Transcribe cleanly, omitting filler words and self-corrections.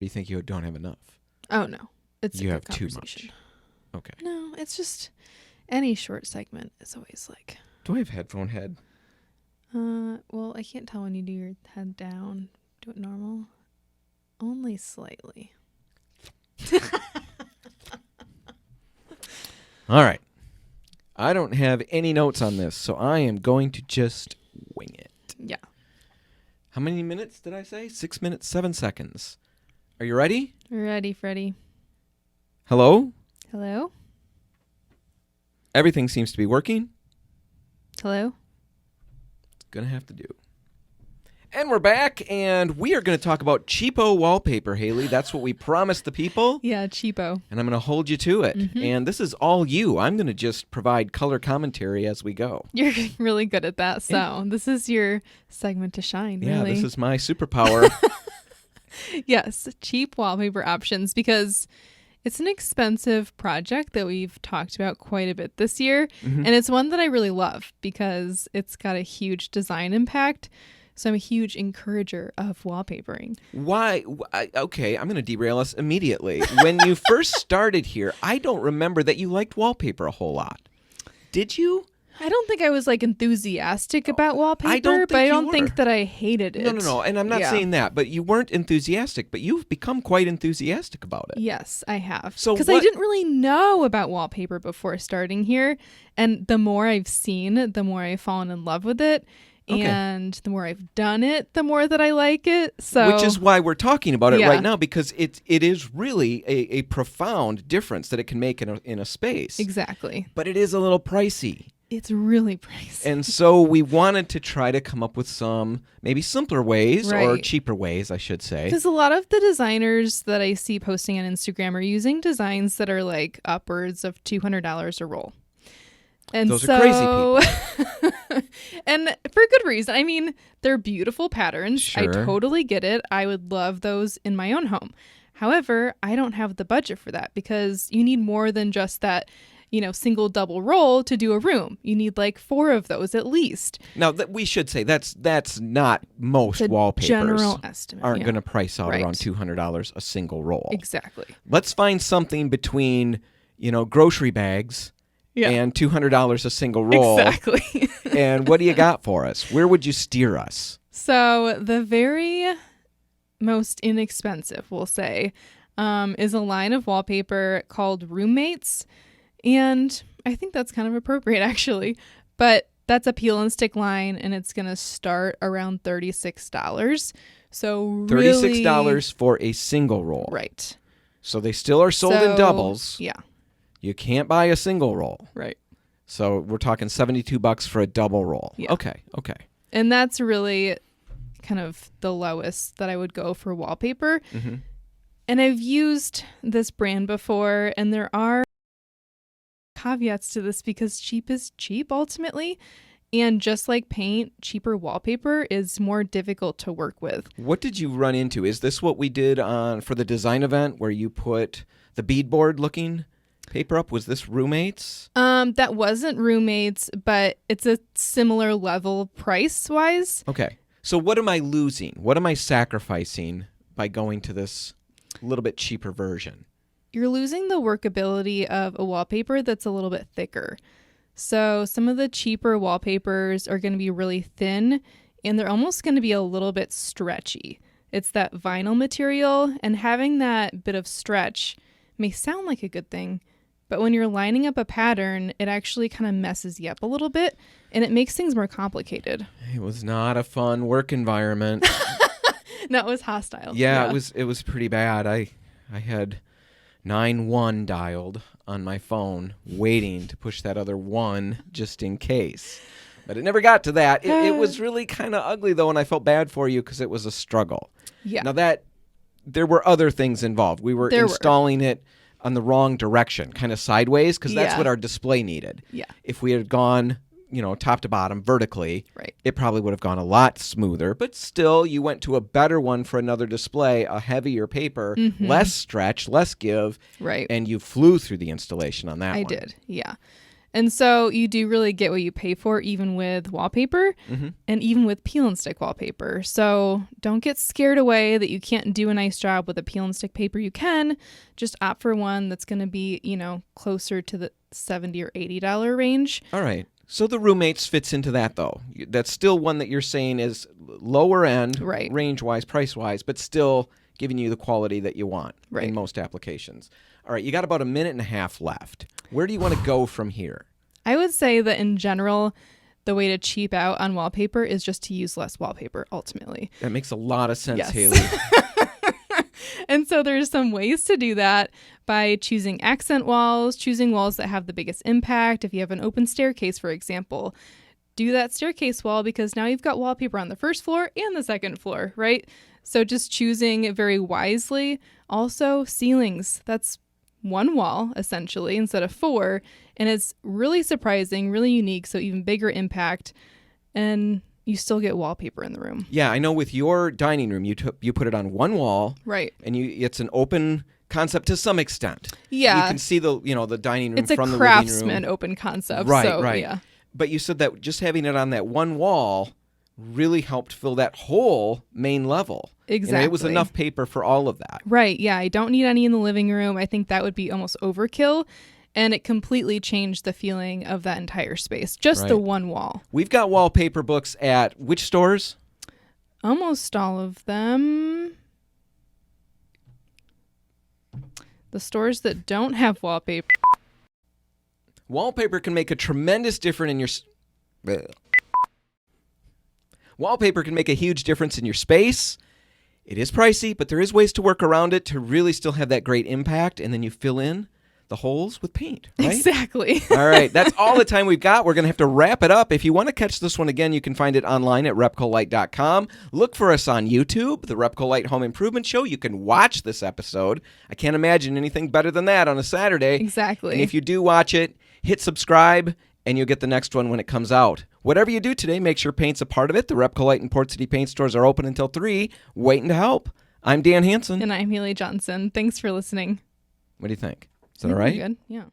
you think you don't have enough? Oh, no. It's You a have good too conversation. much. Okay. No, it's just any short segment is always like... Do I have headphone head? Well, I can't tell when you do your head down. Do it normal. Only slightly. All right. I don't have any notes on this, so I am going to just wing it. Yeah. How many minutes did I say? 6 minutes, 7 seconds. Are you ready? Ready, Freddie. Hello? Hello? Everything seems to be working. Hello? It's going to have to do. And we're back, and we are going to talk about cheapo wallpaper, Haley. That's what we promised the people. Yeah, cheapo. And I'm going to hold you to it. Mm-hmm. And this is all you. I'm going to just provide color commentary as we go. You're really good at that, so this is your segment to shine, really. Yeah, this is my superpower. Yes, cheap wallpaper options, because it's an expensive project that we've talked about quite a bit this year. Mm-hmm. And it's one that I really love because it's got a huge design impact. So I'm a huge encourager of wallpapering. Why? Okay, I'm going to derail us immediately. When you first started here, I don't remember that you liked wallpaper a whole lot. Did you? I don't think I was like enthusiastic about wallpaper, but I don't think were. that I hated it. No. And I'm not saying that, but you weren't enthusiastic, but you've become quite enthusiastic about it. Yes, I have. So because I didn't really know about wallpaper before starting here. And the more I've seen, the more I've fallen in love with it. Okay. And the more I've done it, the more that I like it. So, which is why we're talking about it Yeah. right now, because it is really a profound difference that it can make in a space. Exactly. But it is a little pricey. It's really pricey. And so we wanted to try to come up with some maybe simpler ways, or Right. cheaper ways, I should say. Because a lot of the designers that I see posting on Instagram are using designs that are like upwards of $200 a roll. And Those are crazy people. And for good reason. I mean, they're beautiful patterns. Sure. I totally get it. I would love those in my own home. However, I don't have the budget for that, because you need more than just that, single double roll to do a room. You need like 4 of those at least. Now, we should say that's not most It's a wallpapers. general estimate. Aren't yeah. going to price out Right. around $200 a single roll. Exactly. Let's find something between, grocery bags Yeah. and $200 a single roll. Exactly. And what do you got for us? Where would you steer us? So the very most inexpensive, we'll say, is a line of wallpaper called Roommates. And I think that's kind of appropriate, actually. But that's a peel and stick line, and it's going to start around $36. So really, $36 for a single roll. Right. So they still are sold in doubles. Yeah. You can't buy a single roll. Right. So we're talking $72 for a double roll. Yeah. Okay. And that's really kind of the lowest that I would go for wallpaper. Mm-hmm. And I've used this brand before, and there are caveats to this, because cheap is cheap ultimately. And just like paint, cheaper wallpaper is more difficult to work with. What did you run into? Is this what we did for the design event where you put the beadboard looking paper up? Was this Roommates? That wasn't Roommates, but it's a similar level price wise. Okay. So what am I losing? What am I sacrificing by going to this little bit cheaper version? You're losing the workability of a wallpaper that's a little bit thicker. So some of the cheaper wallpapers are going to be really thin, and they're almost going to be a little bit stretchy. It's that vinyl material, and having that bit of stretch may sound like a good thing, but when you're lining up a pattern, it actually kind of messes you up a little bit, and it makes things more complicated. It was not a fun work environment. No, it was hostile. Yeah, it was pretty bad. I had 9-1 dialed on my phone, waiting to push that other 1 just in case. But it never got to that. It was really kind of ugly, though, and I felt bad for you because it was a struggle. Yeah. Now, there were other things involved. We were installing it on the wrong direction, kind of sideways, because that's what our display needed. Yeah. If we had gone, top to bottom vertically, Right. it probably would have gone a lot smoother. But still, you went to a better one for another display, a heavier paper, less stretch, less give. Right. And you flew through the installation on that one. I did, yeah. And so you do really get what you pay for, even with wallpaper and even with peel and stick wallpaper. So don't get scared away that you can't do a nice job with a peel and stick paper. You can just opt for one that's going to be, closer to the $70 or $80 range. All right. So the roommates fits into that, though. That's still one that you're saying is lower end, Right. range-wise, price-wise, but still giving you the quality that you want Right. in most applications. All right, you got about a minute and a half left. Where do you want to go from here? I would say that in general, the way to cheap out on wallpaper is just to use less wallpaper, ultimately. That makes a lot of sense, Yes. Haley. And so there's some ways to do that by choosing accent walls, choosing walls that have the biggest impact. If you have an open staircase, for example, do that staircase wall because now you've got wallpaper on the first floor and the second floor, right? So just choosing very wisely. Also, ceilings. That's one wall, essentially, instead of 4. And it's really surprising, really unique, so even bigger impact. And you still get wallpaper in the room. Yeah, I know with your dining room, you put it on one wall. Right. And it's an open concept to some extent. Yeah. You can see the dining room It's from a the craftsman living room. open concept. Right, so, right. Yeah. But you said that just having it on that one wall really helped fill that whole main level. Exactly. It was enough paper for all of that. Right. Yeah. I don't need any in the living room. I think that would be almost overkill. And it completely changed the feeling of that entire space. Just the Right. one wall. We've got wallpaper books at which stores? Almost all of them. The stores that don't have wallpaper. Wallpaper can make a tremendous difference in your... Wallpaper can make a huge difference in your space. It is pricey, but there is ways to work around it to really still have that great impact, and then you fill in the holes with paint, right? Exactly. All right, that's all the time we've got. We're going to have to wrap it up. If you want to catch this one again, you can find it online at repcolite.com. Look for us on YouTube, the Repcolite Home Improvement Show. You can watch this episode. I can't imagine anything better than that on a Saturday. Exactly. And if you do watch it, hit subscribe, and you'll get the next one when it comes out. Whatever you do today, make sure paint's a part of it. The Repcolite and Port City paint stores are open until 3, waiting to help. I'm Dan Hansen. And I'm Haley Johnson. Thanks for listening. What do you think? Is that all right? Good. Yeah.